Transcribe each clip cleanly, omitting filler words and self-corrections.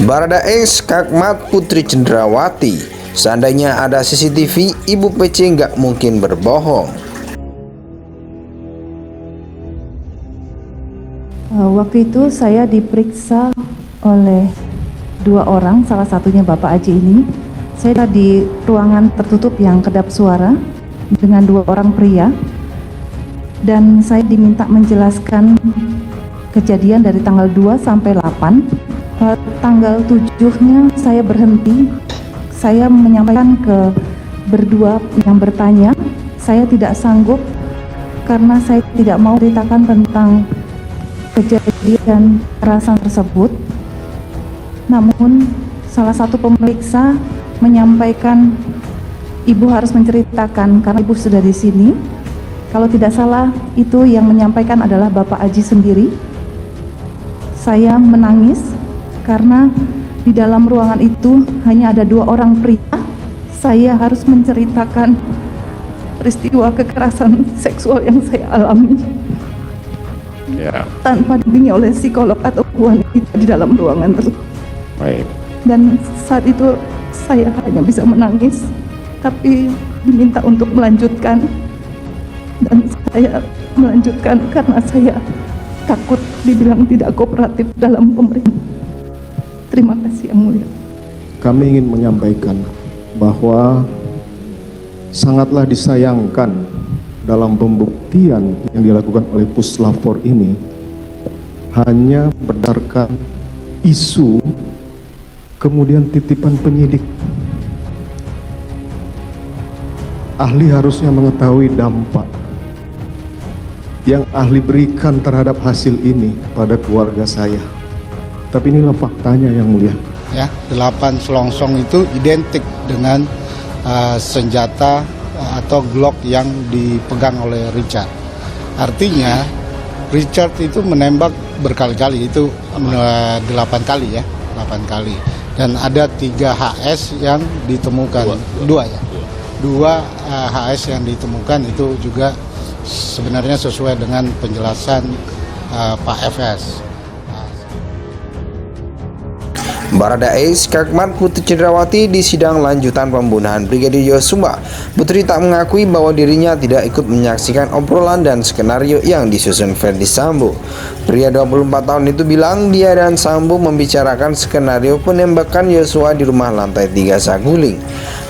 Baradae skakmat Putri Cenderawati. Seandainya ada CCTV, Ibu PC nggak mungkin berbohong. Waktu itu saya diperiksa oleh dua orang, salah satunya Bapak Aji ini. Saya di ruangan tertutup yang kedap suara dengan dua orang pria. Dan saya diminta menjelaskan kejadian dari tanggal 2 sampai 8. Tanggal 7-nya saya berhenti. Saya menyampaikan ke berdua yang bertanya, saya tidak sanggup karena saya tidak mau ceritakan tentang kejadian kekerasan tersebut. Namun salah satu pemeriksa menyampaikan ibu harus menceritakan karena ibu sudah di sini. Kalau tidak salah itu yang menyampaikan adalah Bapak Aji sendiri. Saya menangis karena di dalam ruangan itu hanya ada dua orang pria. Saya harus menceritakan peristiwa kekerasan seksual yang saya alami tanpa dibimbing oleh psikolog atau wanita di dalam ruangan tersebut. Baik. Dan saat itu saya hanya bisa menangis, tapi diminta untuk melanjutkan, dan saya melanjutkan karena saya takut dibilang tidak kooperatif dalam pemerintah. Terima kasih Yang Mulia. Kami ingin menyampaikan bahwa sangatlah disayangkan dalam pembuktian yang dilakukan oleh Puslapor ini hanya berdasarkan isu kemudian titipan penyidik. Ahli harusnya mengetahui dampak yang ahli berikan terhadap hasil ini pada keluarga saya. Tapi inilah faktanya Yang Mulia. Ya, 8 selongsong itu identik dengan senjata atau Glock yang dipegang oleh Richard. Artinya Richard itu menembak berkali-kali, itu 8 kali ya, 8 kali. Dan ada 3 HS yang ditemukan, dua HS yang ditemukan itu juga sebenarnya sesuai dengan penjelasan Pak FS. Baradae skakmat Putri Cenderawati di sidang lanjutan pembunuhan Brigadir Yosua. Putri tak mengakui bahwa dirinya tidak ikut menyaksikan obrolan dan skenario yang disusun Ferdi Sambo. Pria 24 tahun itu bilang dia dan Sambo membicarakan skenario penembakan Yosua di rumah lantai 3 Saguling.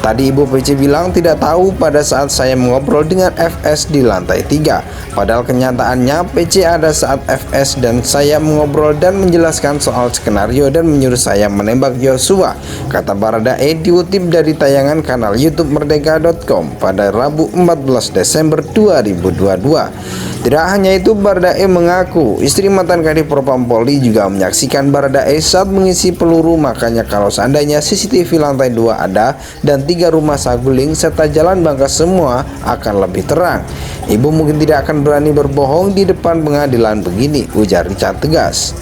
Tadi Ibu PC bilang tidak tahu pada saat saya mengobrol dengan FS di lantai 3. Padahal kenyataannya PC ada saat FS dan saya mengobrol dan menjelaskan soal skenario dan menyuruh saya menembak Yosua, kata Baradae dikutip dari tayangan kanal YouTube Merdeka.com pada Rabu 14 Desember 2022. Tidak hanya itu, Baradae mengaku istri mantan Kadif Propam Polri juga menyaksikan Baradae saat mengisi peluru. Makanya kalau seandainya CCTV lantai 2 ada dan 3 rumah Saguling serta jalan Bangka semua akan lebih terang. Ibu mungkin tidak akan berani berbohong di depan pengadilan begini, ujar Richard tegas.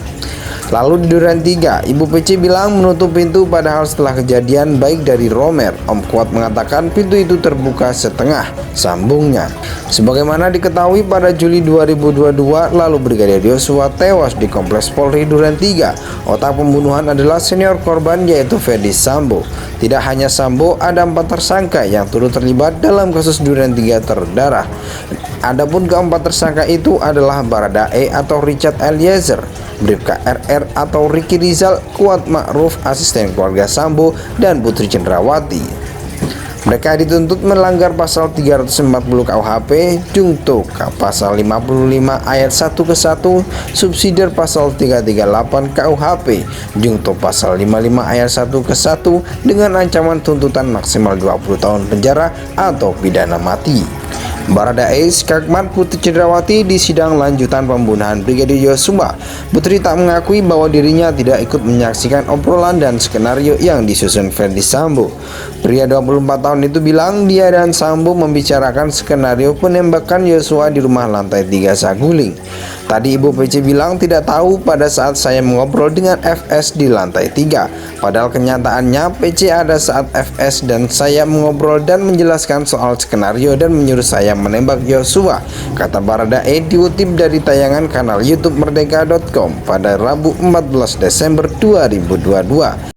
Lalu di Duren 3, Ibu PC bilang menutup pintu padahal setelah kejadian baik dari Romer. Om Kuat mengatakan pintu itu terbuka setengah, sambungnya. Sebagaimana diketahui pada Juli 2022 lalu Brigadir Yosua tewas di Kompleks Polri Duren 3. Otak pembunuhan adalah senior korban yaitu Ferdi Sambo. Tidak hanya Sambo, ada 4 tersangka yang turut terlibat dalam kasus Duren 3 terdarah. Adapun keempat tersangka itu adalah Baradae atau Richard Eliezer, Bribka RR atau Ricky Rizal, Kuat Ma'ruf asisten keluarga Sambo, dan Putri Cenderawati. Mereka dituntut melanggar pasal 340 KUHP, Jungto pasal 55 ayat 1 ke 1, subsidiar pasal 338 KUHP, Jungto pasal 55 ayat 1 ke 1 dengan ancaman tuntutan maksimal 20 tahun penjara atau pidana mati. Baradae skakmat Putri Cenderawati di sidang lanjutan pembunuhan Brigadir Yosua. Putri tak mengakui bahwa dirinya tidak ikut menyaksikan obrolan dan skenario yang disusun Ferdi Sambo. Pria 24 tahun itu bilang dia dan Sambo membicarakan skenario penembakan Yosua di rumah lantai 3 Saguling. Tadi Ibu PC bilang tidak tahu pada saat saya mengobrol dengan FS di lantai 3. Padahal kenyataannya PC ada saat FS dan saya mengobrol dan menjelaskan soal skenario dan menyuruh saya menembak Yosua, kata Baradae diutip dari tayangan kanal YouTube Merdeka.com pada Rabu 14 Desember 2022.